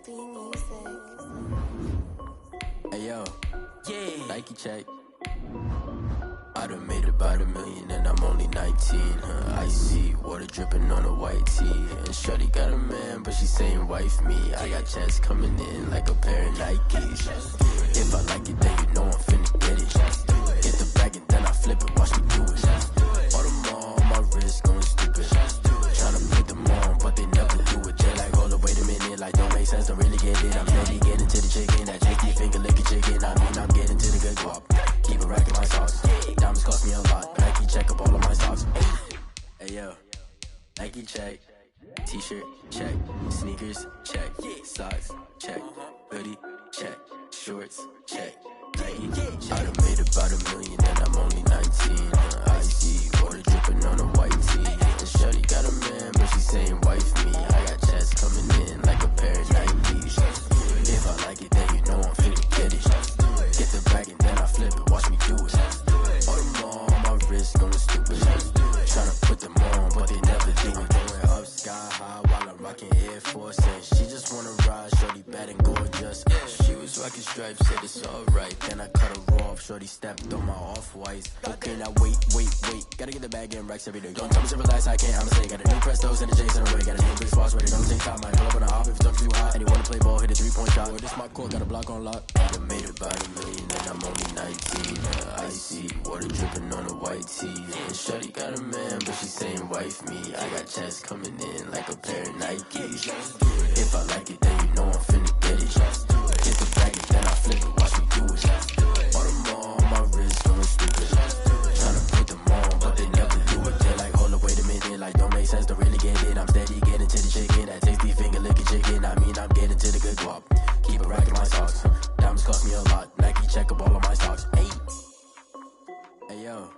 Hey yo, yeah, Nike check. I done made about $1 million and I'm only 19. Icy water dripping on a white tee. And shorty got a man, but she saying wife me. I got checks coming in like a pair of Nikes. If I like it, then you know I'm finna get it. Get the bag and then I flip it, watch me do it. All on my wrist going stupid. Tryna put them on, but they never do it. They're like, hold up, wait a minute, like don't make sense, don't really get it. I'm steady getting to the chicken, that tricky finger licking chicken. I mean, I'm getting to the good guap. Keep it racking my sauce. Diamonds cost me a lot. Nike check up all of my socks. Hey yo, Nike check. T-shirt check. Sneakers check. Socks check. Hoodie check. Shorts check. Nike check. I done made about $1 million and I'm only 19. Icy water dripping on a white tee. And shorty got a man, but she saying wife me. I got checks coming in like a pair of Nikes. If I like it, then you know I'm finna get it. Get the bag and then I flip it, watch me do it. All them on my wrist going stupid. Tryna put them on, but they never do it. Going up sky high while I'm rocking Air Force. And she just wanna ride, shorty bad and gorgeous. She was rocking stripes, said it's alright. Then I cut her off, shorty stepped on my off-whites. Okay, now wait. Gotta get the bag and racks every day. Don't tell me to relax, I can't, I'ma say. Got a new Prestos and a Jason away. Got a new big spots ready, don't take time. Might pull up on a hop if it's too hot. And you wanna play ball, hit a 3-point shot. Or this my court, got a block on lock. I done made about $1 million and I'm only 19. Icy water dripping on a white tee. And shorty got a man, but she saying wife me. I got checks coming in like a pair of Nikes. If I like it, then you know I'm finna get it. Get the bag and then I flip it, watch me do it. All them on my wrist going stupid. Tryna put them on, but they never do it. They're like, hold up, wait a minute, like don't make sense, don't really get it. I'm steady getting to the chicken, that tasty finger licking chicken. I mean, I'm getting to the good guap. Keep it racking my socks. Diamonds cost me a lot. Nike check up all of my socks. Hey yo,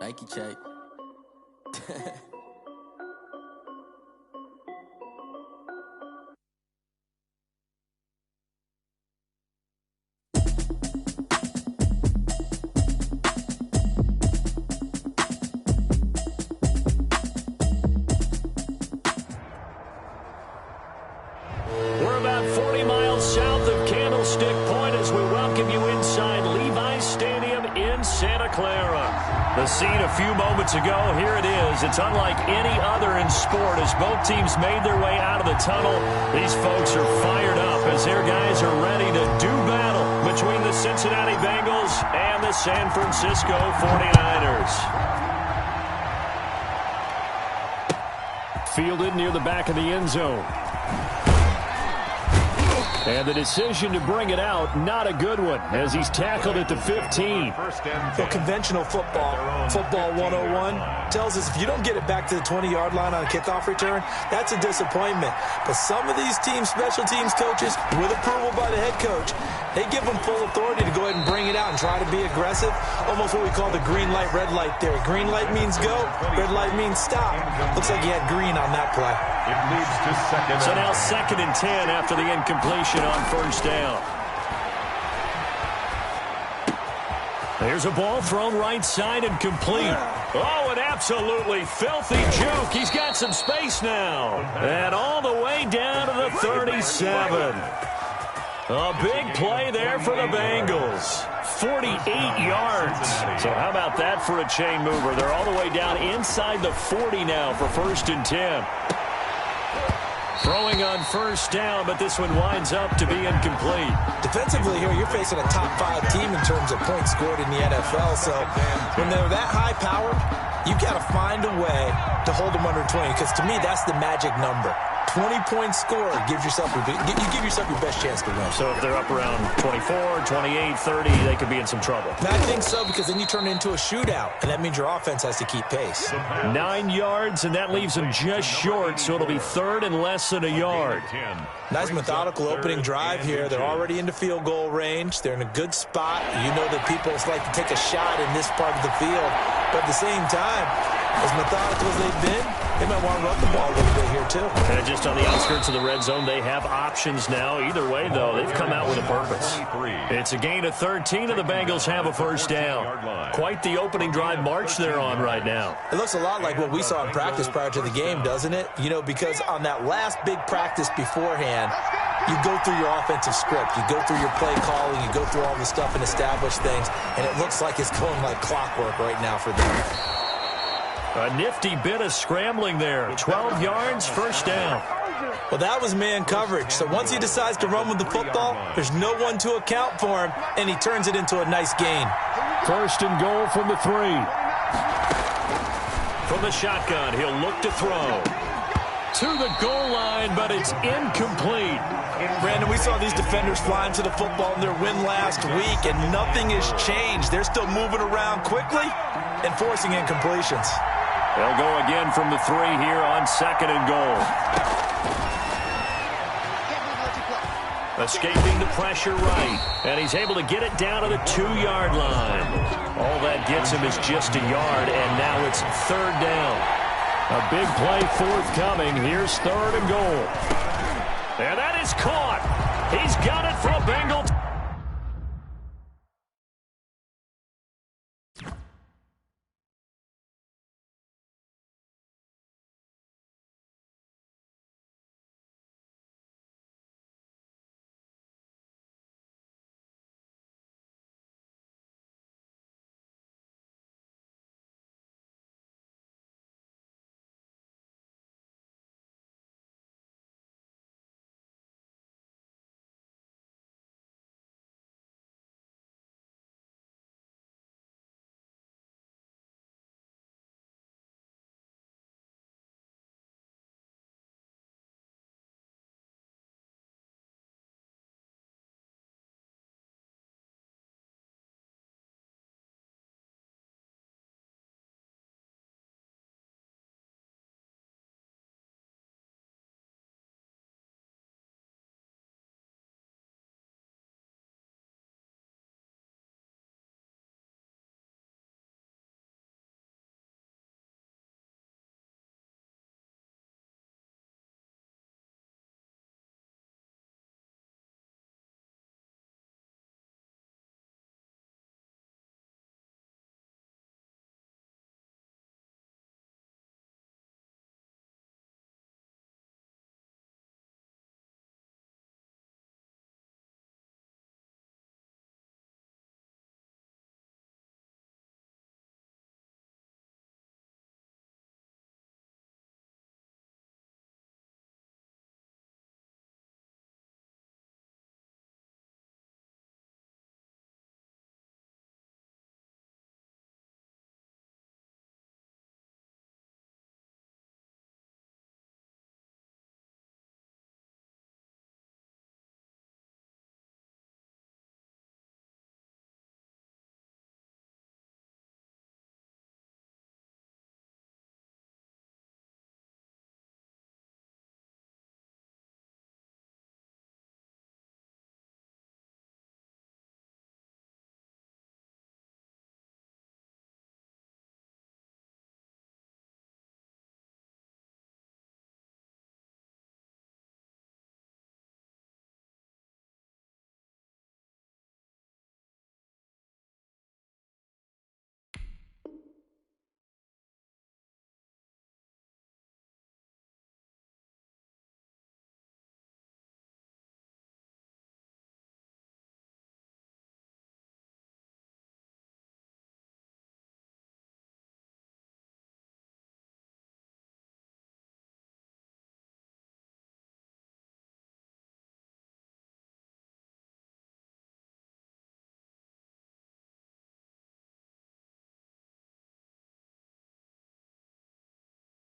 Nike check. We're about 40 miles south of Candlestick Point as we welcome you inside Levi's Stadium in Santa Clara. The scene a few moments ago, here it is. It's unlike any other in sport as both teams made their way out of the tunnel. These folks are fired up as their guys are ready to do battle between the Cincinnati Bengals and the San Francisco 49ers. Fielded near the back of the end zone. And the decision to bring it out, not a good one, as he's tackled at the 15. Well, conventional football 101, tells us if you don't get it back to the 20-yard line on a kickoff return, that's a disappointment. But some of these teams, special teams coaches, with approval by the head coach, they give them full authority to go ahead and bring it out and try to be aggressive, almost what we call the green light, red light theory. Green light means go, red light means stop. Looks like he had green on that play. It leads to second. So now 2nd and 10 after the incompletion on first down. There's a ball thrown right side and complete. Oh, an absolutely filthy juke. He's got some space now. And all the way down to the 37. A big play there for the Bengals. 48 yards. So how about that for a chain mover? They're all the way down inside the 40 now for 1st and 10. Throwing on first down, but this one winds up to be incomplete. Defensively here, you're facing a top 5 team in terms of points scored in the NFL. So when they're that high powered, you've got to find a way to hold them under 20, because to me, that's the magic number. 20-point score gives yourself you give yourself your best chance to win. So if they're up around 24, 28, 30, they could be in some trouble. And I think so, because then you turn it into a shootout, and that means your offense has to keep pace. 9 yards, and that leaves them just short, so it'll be 3rd and less than a yard. Nice methodical opening drive here. They're already into field goal range. They're in a good spot. You know that people like to take a shot in this part of the field. But at the same time, As methodical as they've been, they might want to run the ball a little bit here, too. And just on the outskirts of the red zone, they have options now. Either way, though, they've come out with a purpose. It's a gain of 13, and the Bengals have a first down. Quite the opening drive march they're on right now. It looks a lot like what we saw in practice prior to the game, doesn't it? You know, because on that last big practice beforehand, you go through your offensive script. You go through your play calling. You go through all the stuff and establish things, and it looks like it's going like clockwork right now for them. A nifty bit of scrambling there. 12 yards, first down. Well, that was man coverage. So once he decides to run with the football, there's no one to account for him, and he turns it into a nice gain. First and goal from the 3. From the shotgun, he'll look to throw. To the goal line, but it's incomplete. Brandon, we saw these defenders flying to the football in their win last week, and nothing has changed. They're still moving around quickly and forcing incompletions. They'll go again from the 3 here on second and goal. Escaping the pressure right, and he's able to get it down to the 2-yard line. All that gets him is just a yard, and now it's third down. A big play forthcoming. Here's third and goal. And that is caught. He's got it for a Bengal.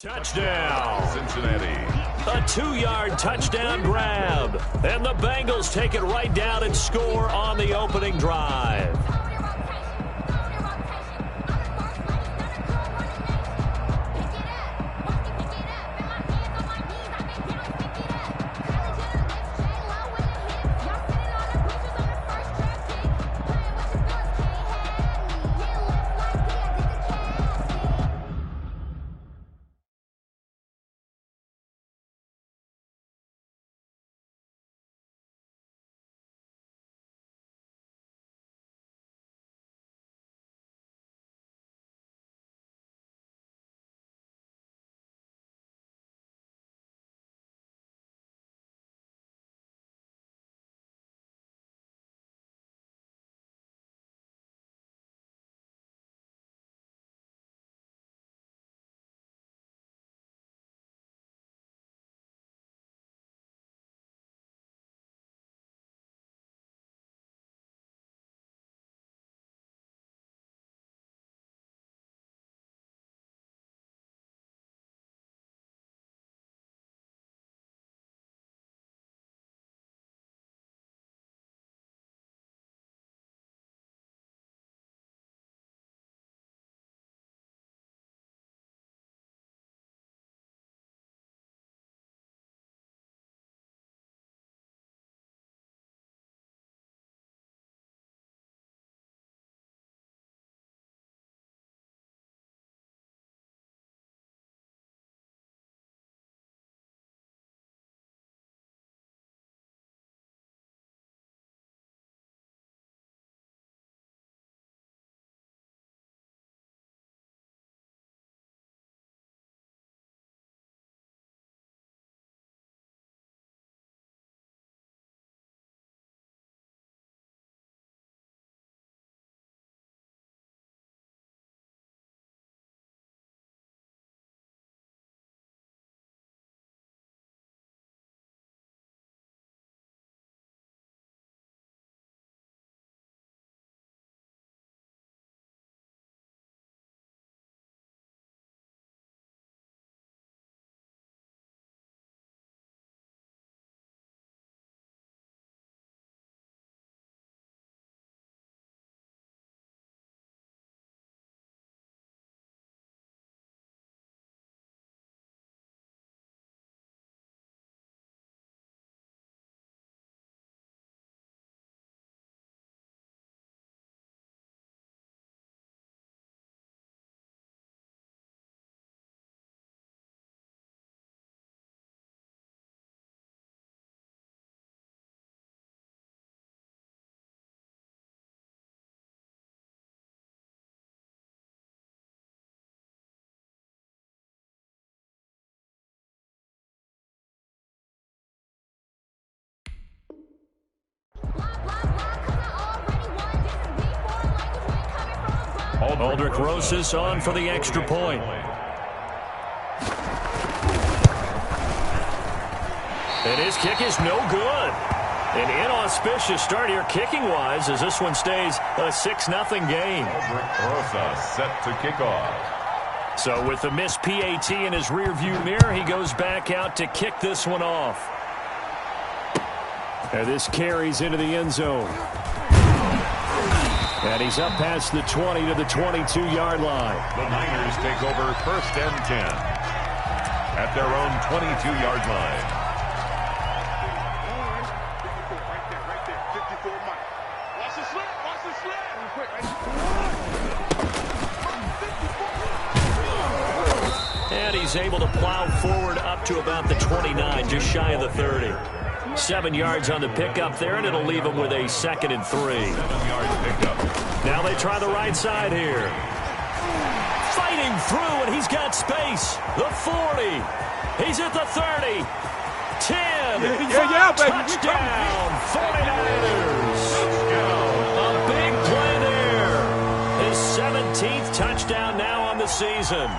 Touchdown, Cincinnati. A 2-yard touchdown grab. And the Bengals take it right down and score on the opening drive. Aldrich Rosas on for the extra point. And his kick is no good. An inauspicious start here kicking-wise as this one stays a 6-0 game. Aldrich Rosas set to kick off. So with the missed PAT in his rearview mirror, he goes back out to kick this one off. And this carries into the end zone. And he's up past the 20 to the 22-yard line. The Niners take over 1st and 10 at their own 22-yard line. And he's able to plow forward up to about the 29, just shy of the 30. 7 yards on the pickup there, and it'll leave him with a 2nd and 3. 7 yards pickup. Now they try the right side here. Fighting through, and he's got space. The 40. He's at the 30. 10. Touchdown. 49ers. A big play there. His 17th touchdown now on the season.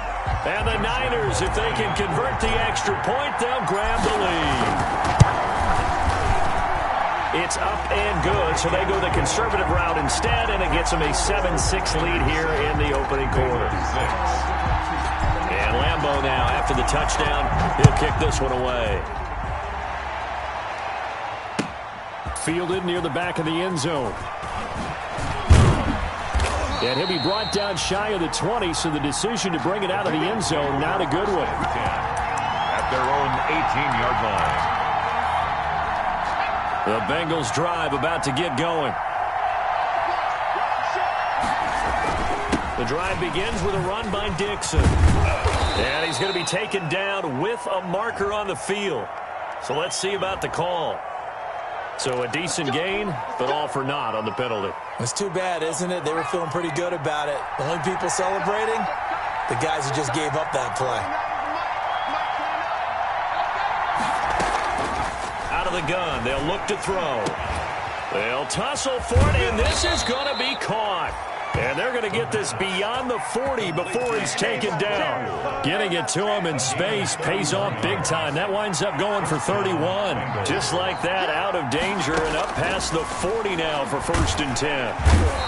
And the Niners, if they can convert the extra point, they'll grab the lead. It's up and good, so they go the conservative route instead, and it gets them a 7-6 lead here in the opening quarter. And Lambeau now, after the touchdown, he'll kick this one away. Fielded near the back of the end zone. And he'll be brought down shy of the 20, so the decision to bring it out of the end zone, not a good one. At their own 18-yard line. The Bengals drive about to get going. The drive begins with a run by Dixon. And he's going to be taken down with a marker on the field. So let's see about the call. So a decent gain, but all for naught on the penalty. It's too bad, isn't it? They were feeling pretty good about it. The only people celebrating, the guys who just gave up that play. Out of the gun, they'll look to throw. They'll tussle for it, and this is going to be caught. And they're going to get this beyond the 40 before he's taken down. Getting it to him in space pays off big time. That winds up going for 31. Just like that, out of danger and up past the 40 now for 1st and 10.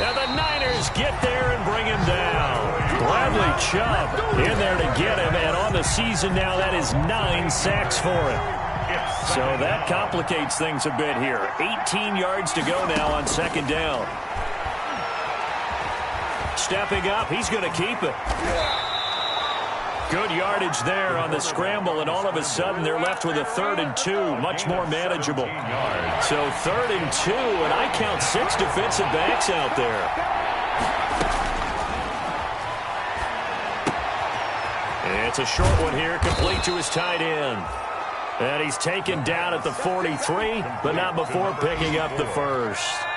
Now the Niners get there and bring him down. Bradley Chubb in there to get him, and on the season now, that is 9 sacks for him. So that complicates things a bit here. 18 yards to go now on 2nd down. Stepping up, he's going to keep it. Good yardage there on the scramble, and all of a sudden they're left with a 3rd and 2, much more manageable. So 3rd and 2, and I count 6 defensive backs out there. And it's a short one here, complete to his tight end. And he's taken down at the 43, but not before picking up the 1st.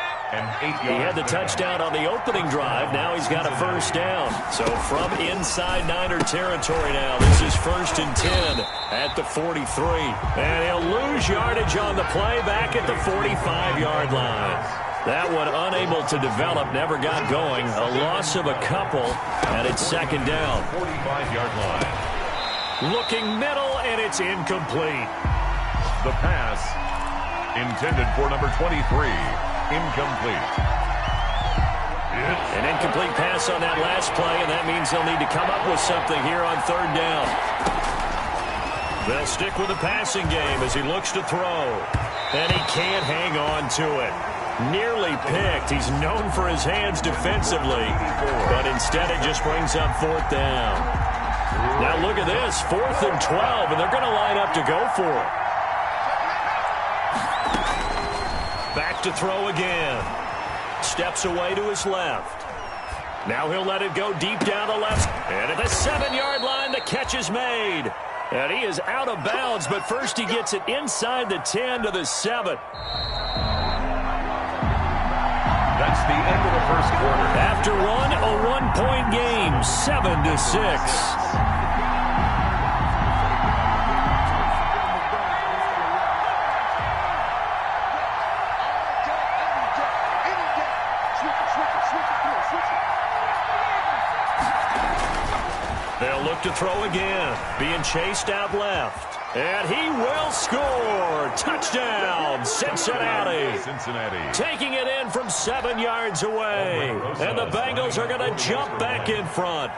He had the touchdown on the opening drive. Now he's got a 1st down. So from inside Niner territory now, this is 1st and 10 at the 43. And he'll lose yardage on the play back at the 45-yard line. That one unable to develop, never got going. A loss of a couple, and it's 2nd down. 45-yard line. Looking middle, and it's incomplete. The pass intended for number 23. Incomplete. An incomplete pass on that last play, and that means they'll need to come up with something here on 3rd down. They'll stick with the passing game as he looks to throw. And he can't hang on to it. Nearly picked. He's known for his hands defensively, but instead it just brings up 4th down. Now look at this, 4th and 12, and they're going to line up to go for it. Back to throw again. Steps away to his left. Now he'll let it go deep down the left. And at the 7-yard line, the catch is made. And he is out of bounds, but first he gets it inside the 10 to the 7. That's the end of the 1st quarter. After one, a 1-point game, 7-6. They'll look to throw again. Being chased out left. And he will score. Touchdown, Cincinnati. Taking it in from 7 yards away. And the Bengals are going to jump back in front.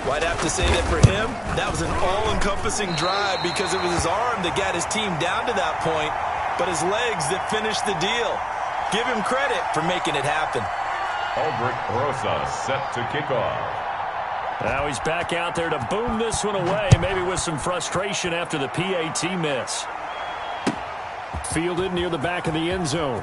Well, I'd have to say that for him, that was an all-encompassing drive because it was his arm that got his team down to that point, but his legs that finished the deal. Give him credit for making it happen. Albert Rosa set to kick off. Now he's back out there to boom this one away, maybe with some frustration after the PAT miss. Fielded near the back of the end zone.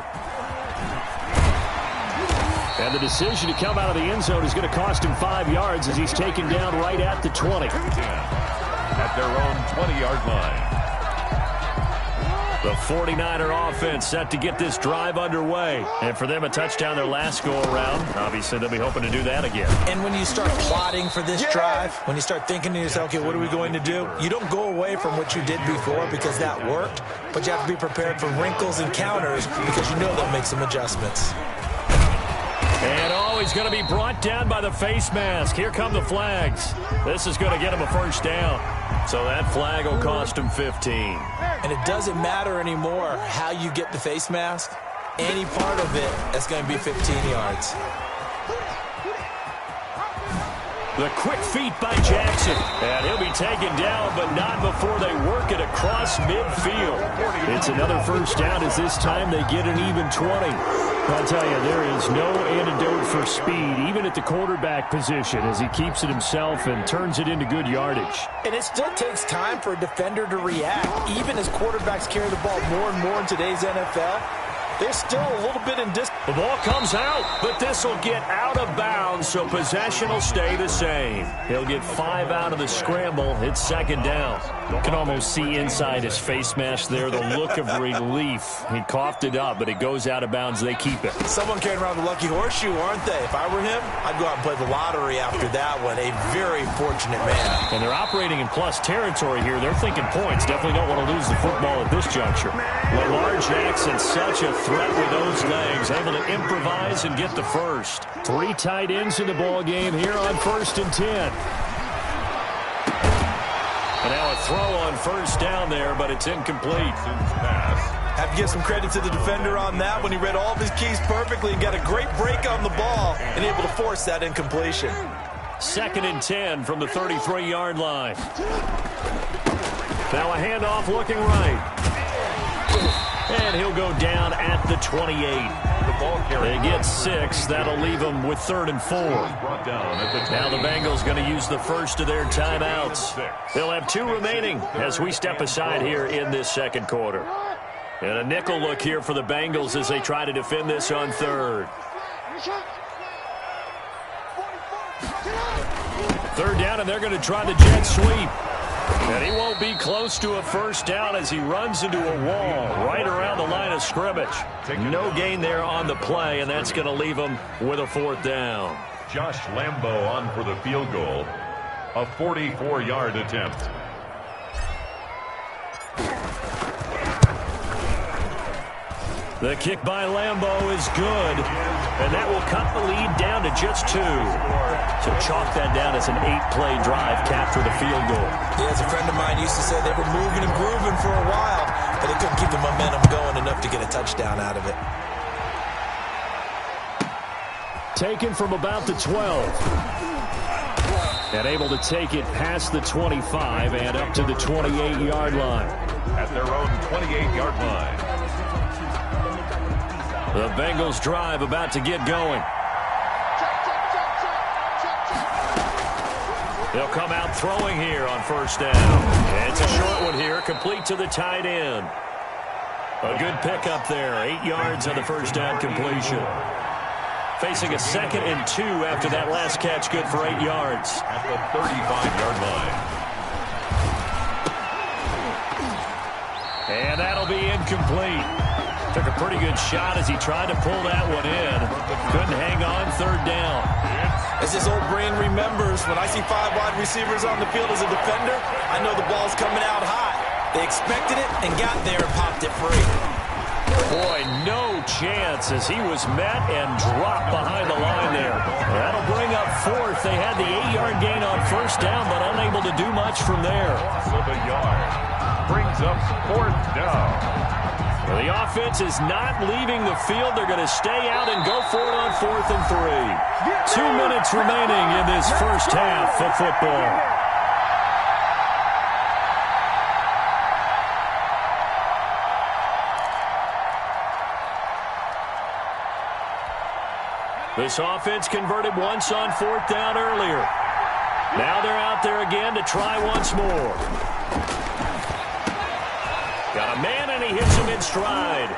And the decision to come out of the end zone is going to cost him 5 yards as he's taken down right at the 20. At their own 20-yard line. The 49er offense set to get this drive underway. And for them, a touchdown their last go-around. Obviously, they'll be hoping to do that again. And when you start plotting for this drive, when you start thinking to yourself, okay, what are we going to do? You don't go away from what you did before because that worked, but you have to be prepared for wrinkles and counters because you know they'll make some adjustments. And he's going to be brought down by the face mask. Here come the flags. This is going to get him a first down. So that flag will cost him 15. And it doesn't matter anymore how you get the face mask. Any part of it, that's going to be 15 yards. The quick feet by Jackson. And he'll be taken down, but not before they work it across midfield. It's another first down as this time they get an even 20. I'll tell you, there is no antidote for speed, even at the quarterback position, as he keeps it himself and turns it into good yardage. And it still takes time for a defender to react. Even as quarterbacks carry the ball more and more in today's NFL, they're still a little bit in distance. The ball comes out, but this will get out of bounds, so possession will stay the same. He'll get 5 out of the scramble. It's second down. You can almost see inside his face mask there the look of relief. He coughed it up, but it goes out of bounds. They keep it. Someone carrying around the lucky horseshoe, aren't they? If I were him, I'd go out and play the lottery after that one. A very fortunate man. And they're operating in plus territory here. They're thinking points. Definitely don't want to lose the football at this juncture. Lamar Jackson, such a threat with those legs, able to improvise and get the first. 3 tight ends in the ball game here on 1st and 10. And now a throw on first down there, but it's incomplete. Have to give some credit to the defender on that when he read all of his keys perfectly and got a great break on the ball and able to force that incompletion. 2nd and 10 from the 33-yard line. Now a handoff looking right. And he'll go down at the 28. They get 6. That'll leave them with 3rd and 4. Now the Bengals going to use the first of their timeouts. They'll have 2 remaining as we step aside here in this second quarter. And a nickel look here for the Bengals as they try to defend this on 3rd. 3rd down, and they're going to try the jet sweep. And he won't be close to a first down as he runs into a wall right around the line of scrimmage. No gain there on the play, and that's going to leave him with a 4th down. Josh Lambo on for the field goal. A 44-yard attempt. The kick by Lambo is good, and that will cut the lead down to just 2. So chalk that down as an 8-play drive capture the field goal. Yeah, as a friend of mine used to say, they were moving and grooving for a while, but they couldn't keep the momentum going enough to get a touchdown out of it. Taken from about the 12. And able to take it past the 25 and up to the 28-yard line. At their own 28-yard line. The Bengals drive about to get going. They'll come out throwing here on first down. And it's a short one here, complete to the tight end. A good pickup there, 8 yards on the first down completion. Facing a 2nd and 2 after that last catch, good for 8 yards. At the 35-yard line. And that'll be incomplete. Took a pretty good shot as he tried to pull that one in. Couldn't hang on, 3rd down. As his old brain remembers, when I see 5 wide receivers on the field as a defender, I know the ball's coming out hot. They expected it and got there and popped it free. Boy, no chance as he was met and dropped behind the line there. That'll bring up 4th. They had the 8-yard gain on 1st first down, but unable to do much from there. Loss of a yard. Brings up 4th down. Well, the offense is not leaving the field. They're going to stay out and go for it on 4th and 3. 2 minutes remaining in this first half of football. This offense converted once on 4th down earlier. Now they're out there again to try once more. Got a man, and he hits him in stride.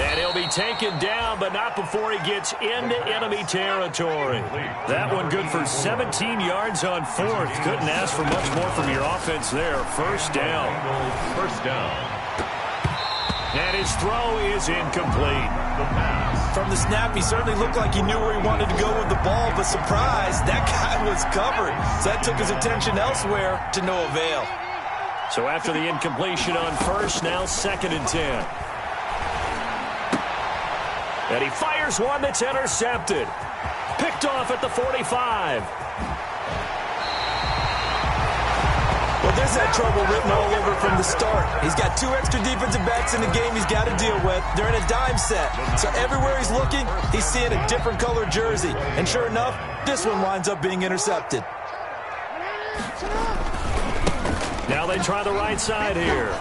And he'll be taken down, but not before he gets into enemy territory. That one good for 17 yards on 4th. Couldn't ask for much more from your offense there. First down. First down. And his throw is incomplete. The pass. From the snap, he certainly looked like he knew where he wanted to go with the ball, but surprise, that guy was covered. So that took his attention elsewhere to no avail. So after the incompletion on first, now 2nd and 10. And he fires one that's intercepted. Picked off at the 45. Well, there's that trouble written all over from the start. He's got 2 extra defensive backs in the game he's got to deal with. They're in a dime set. So everywhere he's looking, he's seeing a different color jersey. And sure enough, this one winds up being intercepted. Now they try the right side here.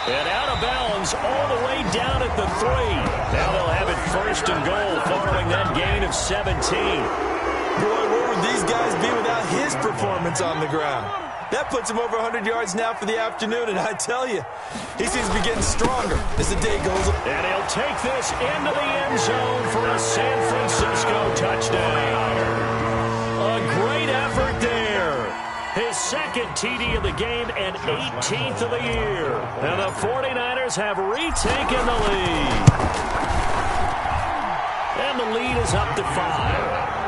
And out of bounds all the way down at the 3. Now they'll have it 1st and goal following that gain of 17. Boy, where would these guys be without his performance on the ground? That puts him over 100 yards now for the afternoon, and I tell you, he seems to be getting stronger as the day goes on. And he'll take this into the end zone for a San Francisco touchdown. A great effort there. His 2nd TD of the game and 18th of the year. And the 49ers have retaken the lead. And the lead is up to 5.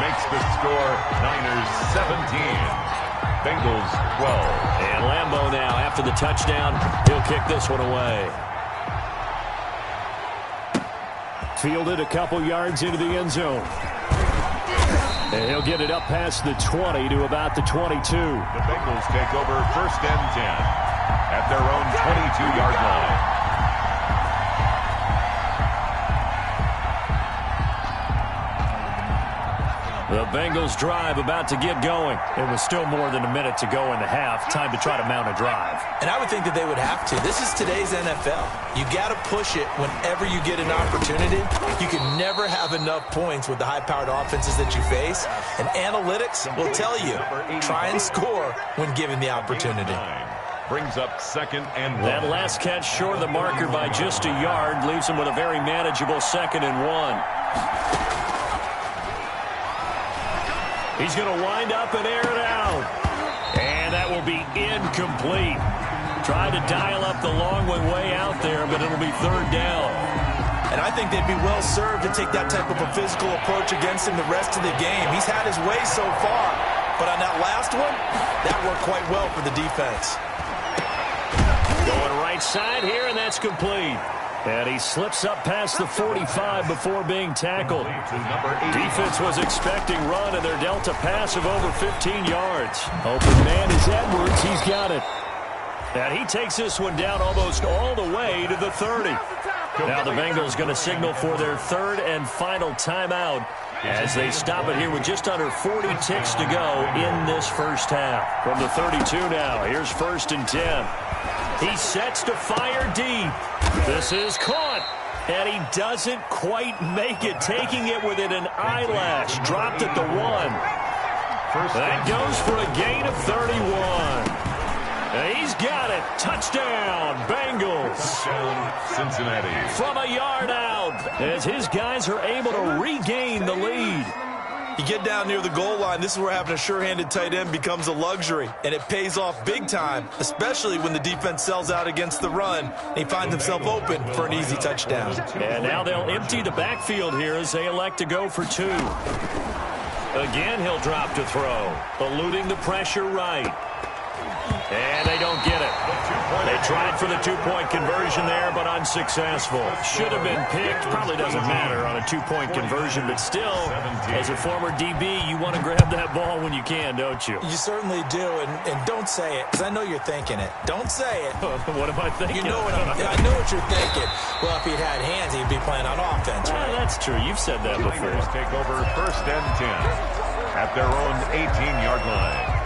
Makes the score Niners 17. Bengals 12. And Lambeau now, after the touchdown, he'll kick this one away. Fielded a couple yards into the end zone. And he'll get it up past the 20 to about the 22. The Bengals take over 1st and 10 at their own 22-yard line. The Bengals drive about to get going. It was still more than a minute to go in the half. Time to try to mount a drive. And I would think that they would have to. This is today's NFL. You got to push it whenever you get an opportunity. You can never have enough points with the high-powered offenses that you face. And analytics will tell you, try and score when given the opportunity. Brings up 2nd and 1. That last catch short of the marker by just a yard leaves him with a very manageable 2nd and 1. He's going to wind up and air it out. And that will be incomplete. Tried to dial up the long one way out there, but it'll be 3rd down. And I think they'd be well served to take that type of a physical approach against him the rest of the game. He's had his way so far, but on that last one, that worked quite well for the defense. Going right side here, and that's complete. And he slips up past the 45 before being tackled. Defense was expecting run, and they're dealt a pass of over 15 yards. Open man is Edwards. He's got it. And he takes this one down almost all the way to the 30. Now the Bengals going to signal for their 3rd and final timeout as they stop it here with just under 40 ticks to go in this first half. From the 32 now, here's 1st and 10. He sets to fire deep. This is caught. And he doesn't quite make it, taking it within an eyelash. Dropped at the 1. That goes for a gain of 31. And he's got it. Touchdown, Bengals. Touchdown, Cincinnati. From a yard out, as his guys are able to regain the lead. You get down near the goal line, this is where having a sure-handed tight end becomes a luxury, and it pays off big time, especially when the defense sells out against the run, and he finds himself open for an easy touchdown. And now they'll empty the backfield here as they elect to go for 2. Again, he'll drop to throw, eluding the pressure right. And they don't get it. They tried for the two-point conversion there, but unsuccessful. Should have been picked. Probably doesn't matter on a two-point conversion, but still, as a former DB, you want to grab that ball when you can, don't you? You certainly do, and don't say it, because I know you're thinking it. Don't say it. What am I thinking? You know I know what you're thinking. Well, if he'd had hands, he'd be playing on offense, right? That's true. You've said that before. Take over 1st and 10 at their own 18-yard line.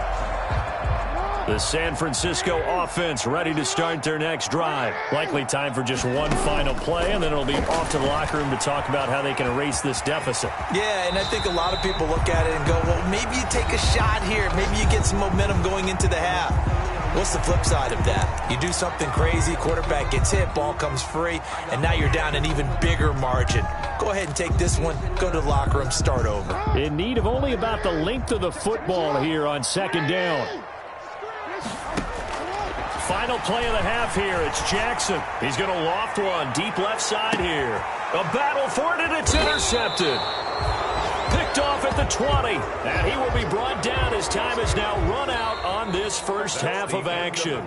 The San Francisco offense ready to start their next drive. Likely time for just one final play, and then it'll be off to the locker room to talk about how they can erase this deficit. Yeah, and I think a lot of people look at it and go, well, maybe you take a shot here. Maybe you get some momentum going into the half. What's the flip side of that? You do something crazy, quarterback gets hit, ball comes free, and now you're down an even bigger margin. Go ahead and take this one, go to the locker room, start over. In need of only about the length of the football here on 2nd down. Final play of the half here. It's Jackson. He's going to loft one deep left side here. A battle for it, and it's intercepted. Picked off at the 20. And he will be brought down as time is now run out on this first half of action.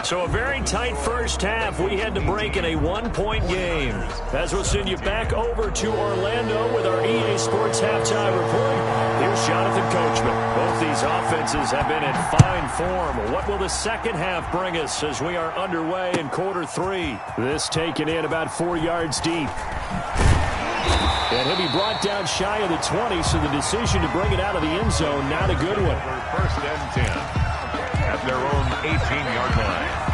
So a very tight first half. We had to break in a one-point game. As we'll send you back over to Orlando with our EA Sports Halftime Report. Here's Jonathan Coachman. Both these offenses have been in fine form. What will the second half bring us as we are underway in quarter 3? This taken in about 4 yards deep. And he'll be brought down shy of the 20, so the decision to bring it out of the end zone, not a good one. 1st and 10 at their own 18-yard line.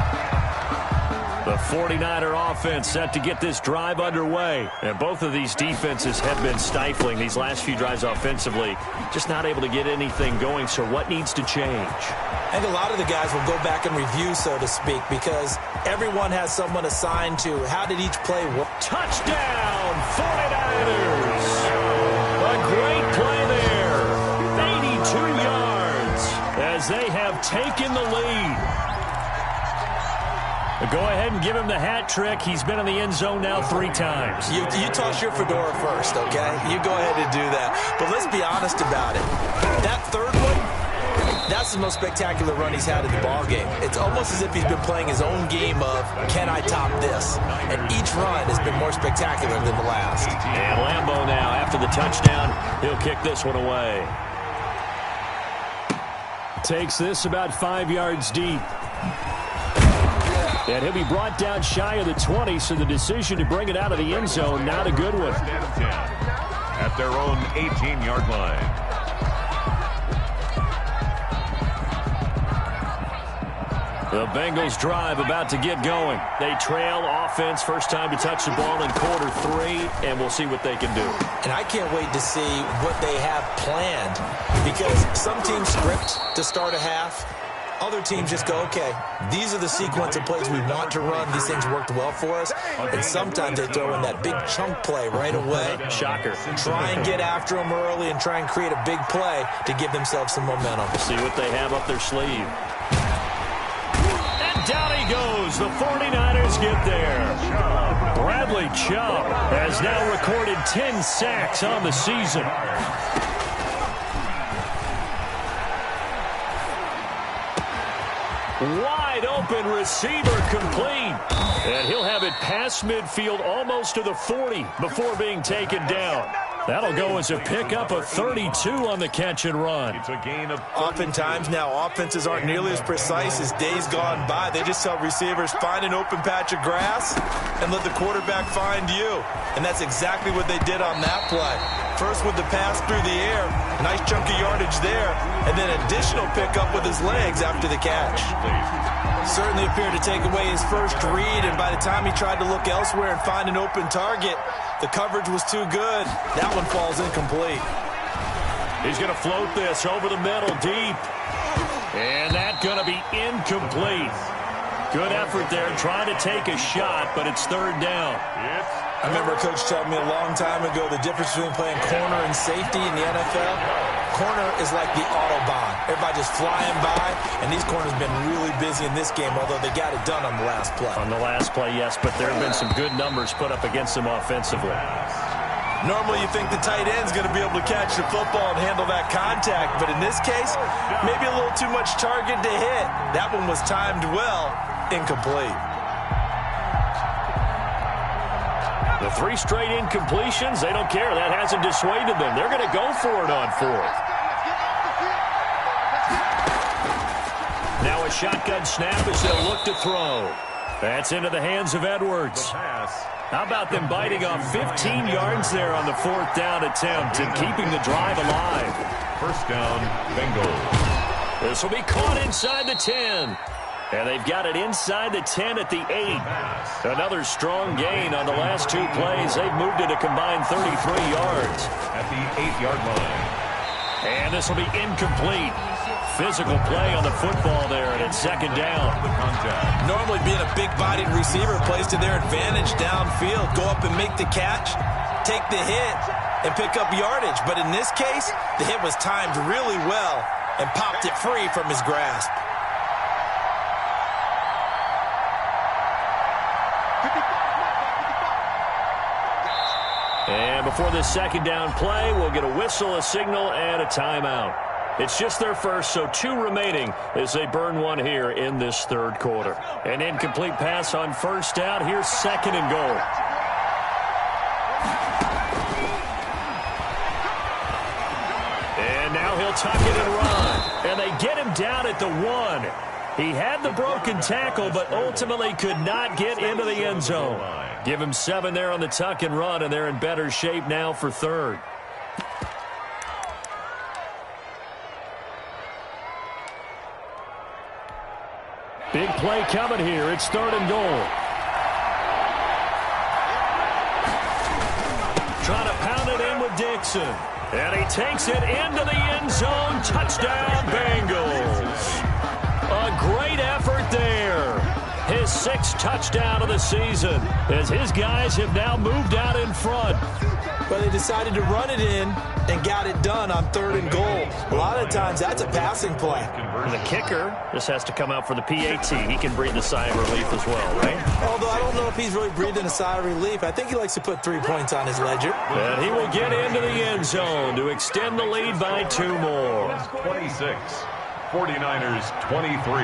The 49er offense set to get this drive underway. And both of these defenses have been stifling these last few drives offensively. Just not able to get anything going, so what needs to change? I think a lot of the guys will go back and review, so to speak, because everyone has someone assigned to how did each play work. Touchdown, 49ers! A great play there. 82 yards as they have taken the lead. Go ahead and give him the hat trick. He's been in the end zone now 3 times. You toss your fedora first, okay? You go ahead and do that. But let's be honest about it. That third one, that's the most spectacular run he's had in the ballgame. It's almost as if he's been playing his own game of, can I top this? And each run has been more spectacular than the last. And Lambeau now, after the touchdown, he'll kick this one away. Takes this about 5 yards deep. And he'll be brought down shy of the 20, so the decision to bring it out of the end zone, not a good one. At their own 18-yard line. The Bengals drive about to get going. They trail offense, first time to touch the ball in quarter 3, and we'll see what they can do. And I can't wait to see what they have planned, because some teams script to start a half. Other teams just go, okay, these are the sequence of plays we want to run. These things worked well for us. And sometimes they throw in that big chunk play right away. Shocker. Try and get after them early and try and create a big play to give themselves some momentum. See what they have up their sleeve. And down he goes. The 49ers get there. Bradley Chubb has now recorded 10 sacks on the season. Wide open receiver complete. And he'll have it past midfield almost to the 40 before being taken down. That'll go as a pickup of 32 on the catch and run. It's a gain of oftentimes now offenses aren't nearly as precise as days gone by. They just tell receivers, find an open patch of grass and let the quarterback find you. And that's exactly what they did on that play. First with the pass through the air, nice chunk of yardage there, and then additional pickup with his legs after the catch. Certainly appeared to take away his first read, and by the time he tried to look elsewhere and find an open target, the coverage was too good. That one falls incomplete. He's going to float this over the middle deep. And that's going to be incomplete. Good effort there, trying to take a shot, but it's 3rd down. I remember a coach telling me a long time ago the difference between playing corner and safety in the NFL. Corner is like the Autobahn. Everybody just flying by, and these corners have been really busy in this game, although they got it done on the last play. On the last play, yes, but there have been some good numbers put up against them offensively. Normally you think the tight end's going to be able to catch the football and handle that contact, but in this case, maybe a little too much target to hit. That one was timed well, incomplete. The 3 straight incompletions, they don't care. That hasn't dissuaded them. They're going to go for it on 4th. Now a shotgun snap as they'll look to throw. That's into the hands of Edwards. How about them biting off 15 yards there on the 4th down attempt and keeping the drive alive? First down, Bengals. This will be caught inside the 10. And they've got it inside the 10 at the 8. Another strong gain on the last 2 plays. They've moved it a combined 33 yards. At the 8-yard line. And this will be incomplete. Physical play on the football there, and it's 2nd down. Normally being a big-bodied receiver plays to their advantage downfield. Go up and make the catch, take the hit, and pick up yardage. But in this case, the hit was timed really well and popped it free from his grasp. And before this 2nd down play, we'll get a whistle, a signal, and a timeout. It's just their first, so 2 remaining as they burn 1 here in this 3rd quarter. An incomplete pass on 1st down. Here's 2nd and goal. And now he'll tuck it and run. And they get him down at the 1. He had the broken tackle, but ultimately could not get into the end zone. Give him 7 there on the tuck and run, and they're in better shape now for 3rd. Big play coming here. It's 3rd and goal. Trying to pound it in with Dixon. And he takes it into the end zone. Touchdown, Bengals. A great effort there. His 6th touchdown of the season as his guys have now moved out in front. But they decided to run it in and got it done on 3rd and goal. A lot of times that's a passing play. And the kicker, this has to come out for the PAT. He can breathe a sigh of relief as well, right? Although I don't know if he's really breathing a sigh of relief. I think he likes to put 3 points on his ledger. And he will get into the end zone to extend the lead by 2 more. 26, 49ers 23.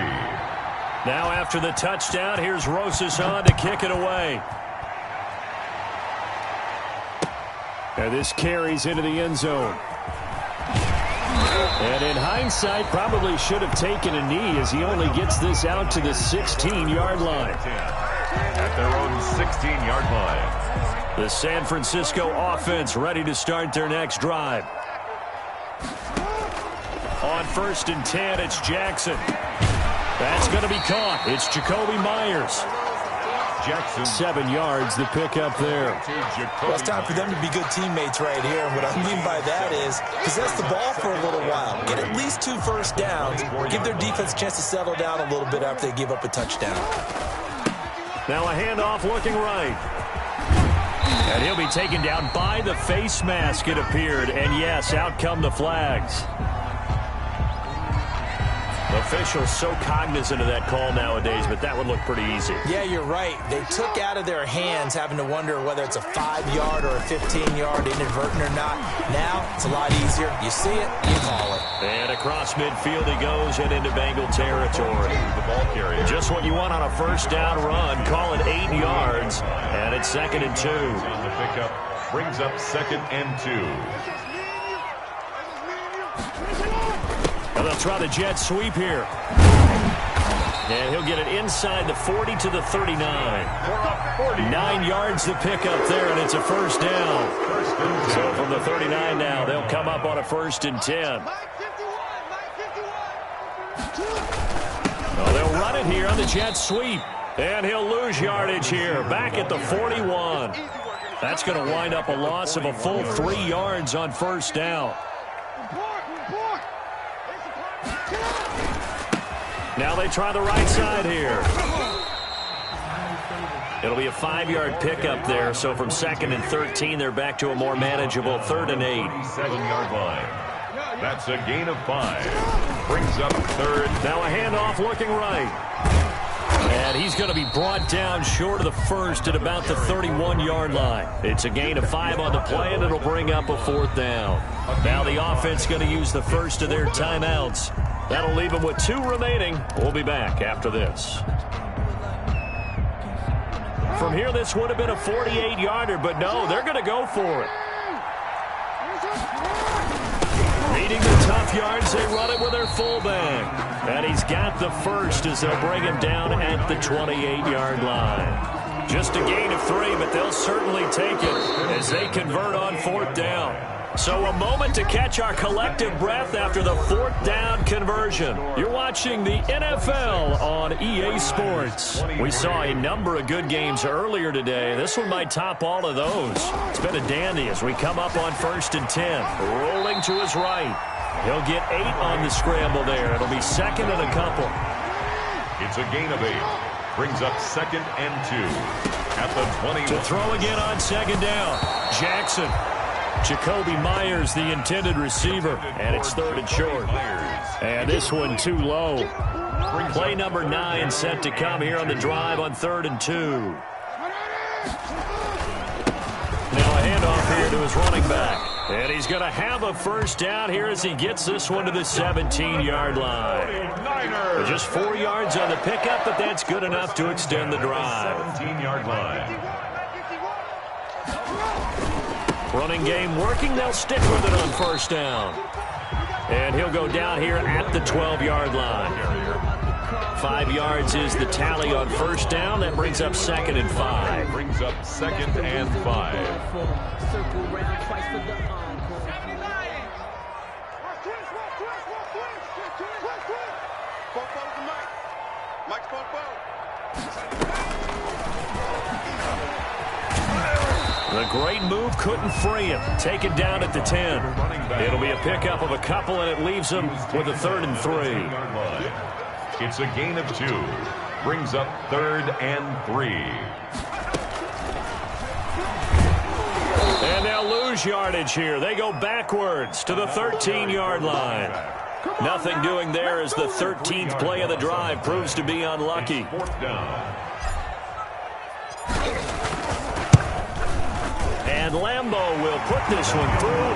Now after the touchdown, here's Rosas on to kick it away. And this carries into the end zone. And in hindsight, probably should have taken a knee as he only gets this out to the 16-yard line. At their own 16-yard line. The San Francisco offense ready to start their next drive. On 1st and 10, it's Jackson. That's going to be caught. It's Jacoby Myers. Jackson. 7 yards, the pickup there. Well, it's time for them to be good teammates right here. And what I mean by that is possess the ball for a little while. Get at least 2 first downs. Give their defense a chance to settle down a little bit after they give up a touchdown. Now a handoff looking right. And he'll be taken down by the face mask, it appeared. And yes, out come the flags. Officials so cognizant of that call nowadays, but that would look pretty easy. Yeah, you're right. They took out of their hands having to wonder whether it's a 5-yard or a 15-yard inadvertent or not. Now, it's a lot easier. You see it, you call it. And across midfield he goes and into Bengal territory. The ball carrier. Just what you want on a 1st down run. Call it 8 yards, and it's 2nd and 2. On the pickup, brings up 2nd and 2. And they'll try the jet sweep here. And he'll get it inside the 40 to the 39. 9 yards to pick up there, and it's a 1st down. So from the 39 now, they'll come up on a 1st and 10. Well, they'll run it here on the jet sweep. And he'll lose yardage here, back at the 41. That's going to wind up a loss of a full 3 yards on 1st down. Now they try the right side here. It'll be a 5-yard pickup there, so from 2nd and 13, they're back to a more manageable 3rd and 8. 7-yard line. That's a gain of 5. Brings up 3rd. Now a handoff looking right. And he's going to be brought down short of the 1st at about the 31-yard line. It's a gain of 5 on the play, and it'll bring up a 4th down. Now the offense going to use the first of their timeouts. That'll leave them with 2 remaining. We'll be back after this. From here, this would have been a 48-yarder, but no, they're going to go for it. Needing the tough yards, they run it with their fullback. And he's got the first as they'll bring him down at the 28-yard line. Just a gain of 3, but they'll certainly take it as they convert on 4th down. So a moment to catch our collective breath after the 4th down conversion. You're watching the NFL on EA Sports. We saw a number of good games earlier today. This one might top all of those. It's been a dandy as we come up on 1st and 10. Rolling to his right. He'll get 8 on the scramble there. It'll be 2nd and a couple. It's a gain of 8. Brings up 2nd and 2 at the 20. To throw again on 2nd down. Jackson. Jacoby Myers, the intended receiver, and it's 3rd and short. And this one too low. Play number 9 set to come here on the drive on 3rd and 2. Now a handoff here to his running back. And he's going to have a first down here as he gets this one to the 17-yard line. Just 4 yards on the pickup, but that's good enough to extend the drive. 17-yard line. Running game working. They'll stick with it on 1st down. And he'll go down here at the 12-yard line. 5 yards is the tally on 1st down. That brings up 2nd and 5. Brings up 2nd and 5. The great move couldn't free him. Taken down at the 10. It'll be a pickup of a couple, and it leaves him with a 3rd and 3. It's a gain of 2. Brings up 3rd and 3. And they'll lose yardage here. They go backwards to the 13-yard line. Nothing doing there as the 13th play of the drive proves to be unlucky. 4th down. And Lambeau will put this one through.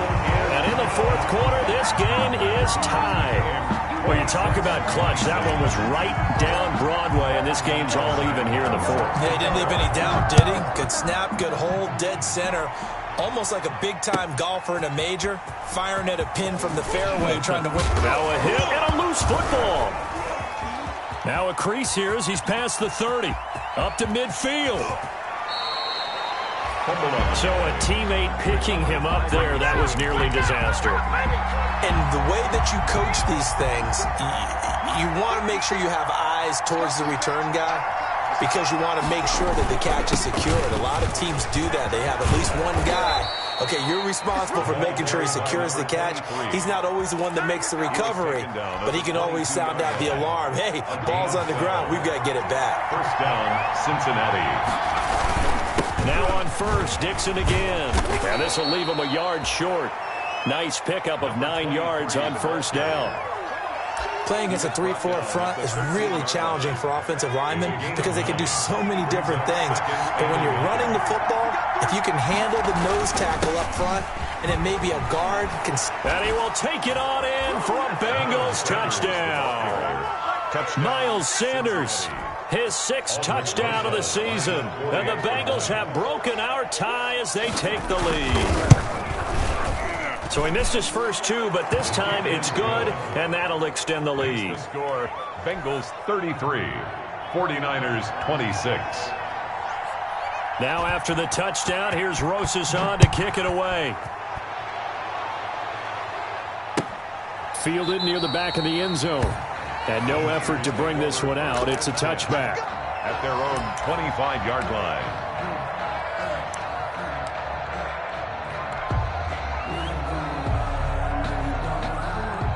And in the 4th quarter, this game is tied. Well, you talk about clutch. That one was right down Broadway, and this game's all even here in the 4th. Yeah, he didn't leave any doubt, did he? Good snap, good hold, dead center. Almost like a big-time golfer in a major, firing at a pin from the fairway, trying to win. Now a hit and a loose football. Now a crease here as he's past the 30. Up to midfield. So a teammate picking him up there, that was nearly disaster. And the way that you coach these things, you want to make sure you have eyes towards the return guy because you want to make sure that the catch is secured. A lot of teams do that. They have at least one guy. Okay, you're responsible for making sure he secures the catch. He's not always the one that makes the recovery, but he can always sound out the alarm. Hey, ball's on the ground. We've got to get it back. 1st down, Cincinnati. Now on 1st, Dixon again. And this will leave him a yard short. Nice pickup of 9 yards on 1st down. Playing against a 3-4 front is really challenging for offensive linemen because they can do so many different things. But when you're running the football, if you can handle the nose tackle up front, and then maybe a guard can... And he will take it on in for a Bengals touchdown. Miles Sanders. His 6th touchdown of the season. And the Bengals have broken our tie as they take the lead. So he missed his first 2, but this time it's good, and that'll extend the lead. The score, Bengals 33, 49ers 26. Now after the touchdown, here's Rosas to kick it away. Fielded near the back of the end zone. And no effort to bring this one out. It's a touchback. At their own 25-yard line.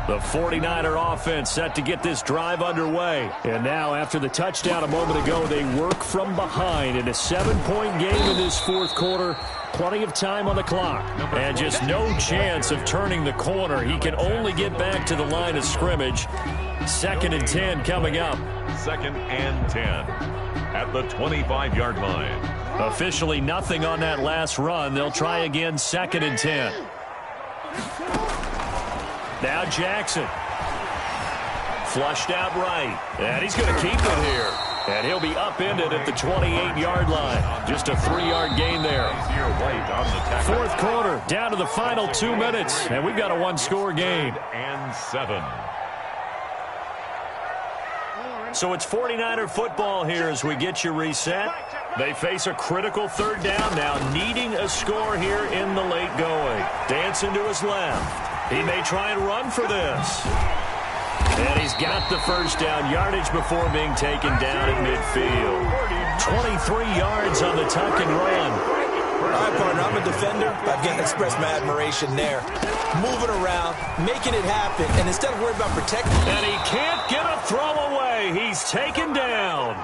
The 49er offense set to get this drive underway. And now after the touchdown a moment ago, they work from behind in a 7-point game in this 4th quarter. Plenty of time on the clock. And just no chance of turning the corner. He can only get back to the line of scrimmage. 2nd and 10 coming up. 2nd and 10 at the 25-yard line. Officially nothing on that last run. They'll try again 2nd and 10. Now Jackson. Flushed out right. And he's going to keep it here. And he'll be upended at the 28-yard line. Just a 3-yard gain there. Fourth quarter, down to the final 2 minutes. And we've got a one-score game. And 7. So it's 49er football here as we get you reset. They face a critical third down now, needing a score here in the late going. Dancing to his left. He may try and run for this. And he's got the first down yardage before being taken down at midfield. 23 yards on the tuck and run. All right, partner, I'm a defender. I've got to express my admiration there. Moving around, making it happen, and instead of worrying about protecting... And he can't get a throw away. He's taken down.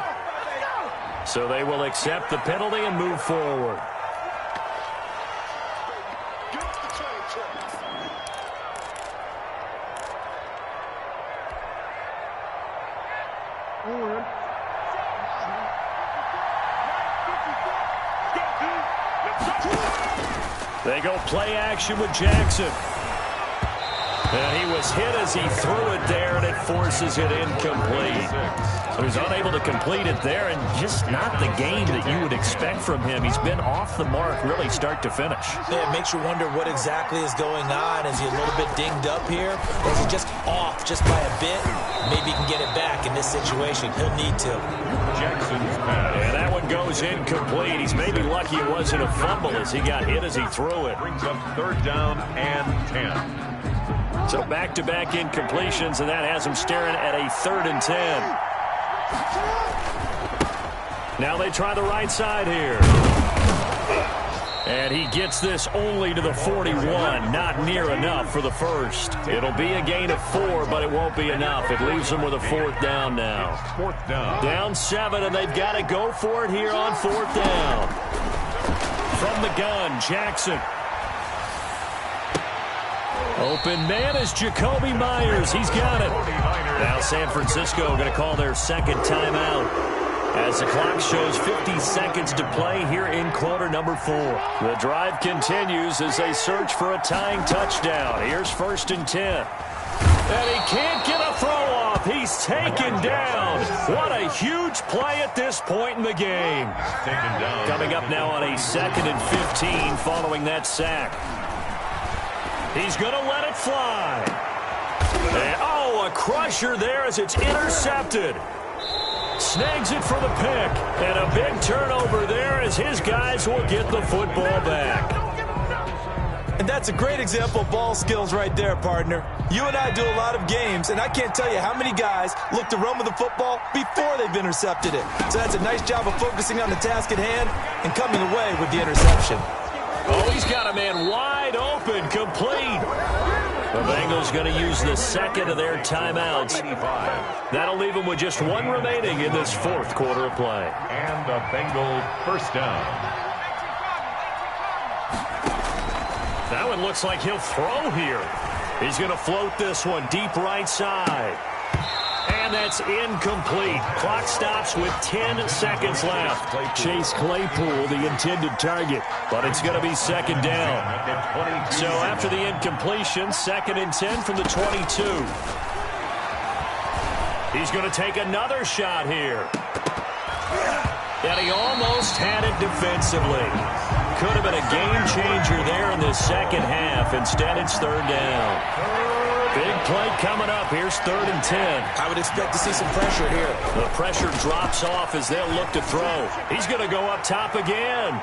So they will accept the penalty and move forward. They go play action with Jackson. And he was hit as he threw it there, and it forces it incomplete. So he's unable to complete it there, and just not the game that you would expect from him. He's been off the mark really start to finish. Yeah, it makes you wonder what exactly is going on. Is he a little bit dinged up here? Or is he just off just by a bit? Maybe he can get it back in this situation. He'll need to. Jackson's pass. And that one goes incomplete. He's maybe lucky it wasn't a fumble as he got hit as he threw it. Brings up third down and 10. So back-to-back incompletions, and that has him staring at a 3rd and 10. Now they try the right side here. And he gets this only to the 41. Not near enough for the first. It'll be a gain of 4, but it won't be enough. It leaves them with a 4th down now. 4th down. Down 7, and they've got to go for it here on 4th down. From the gun, Jackson. Open man is Jacoby Myers. He's got it. Now San Francisco going to call their second timeout as the clock shows 50 seconds to play here in quarter number 4. The drive continues as they search for a tying touchdown. Here's 1st and 10. And he can't get a throw off. He's taken down. What a huge play at this point in the game. Coming up now on a 2nd and 15 following that sack. He's going to let it fly. And, oh, a crusher there as it's intercepted. Snags it for the pick. And a big turnover there as his guys will get the football back. And that's a great example of ball skills right there, partner. You and I do a lot of games, and I can't tell you how many guys look to run with the football before they've intercepted it. So that's a nice job of focusing on the task at hand and coming away with the interception. Oh, he's got a man wide open, complete. The Bengals going to use the second of their timeouts. That'll leave them with just 1 remaining in this 4th quarter of play. And a Bengal first down. That one looks like he'll throw here. He's going to float this one deep right side. And that's incomplete. Clock stops with 10 seconds left. Chase Claypool, the intended target, but it's going to be 2nd down. So after the incompletion, 2nd and 10 from the 22. He's going to take another shot here. And he almost had it defensively. Could have been a game changer there in the second half. Instead, it's 3rd down. Big play coming up. Here's 3rd and 10. I would expect to see some pressure here. The pressure drops off as they'll look to throw. He's going to go up top again.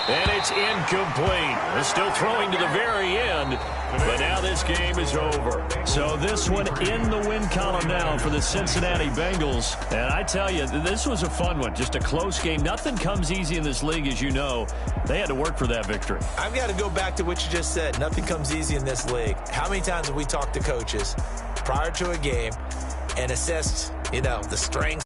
And it's incomplete. They're still throwing to the very end. But now this game is over. So this one in the win column now for the Cincinnati Bengals. And I tell you, this was a fun one. Just a close game. Nothing comes easy in this league, as you know. They had to work for that victory. I've got to go back to what you just said. Nothing comes easy in this league. How many times have we talked to coaches prior to a game and assessed, the strengths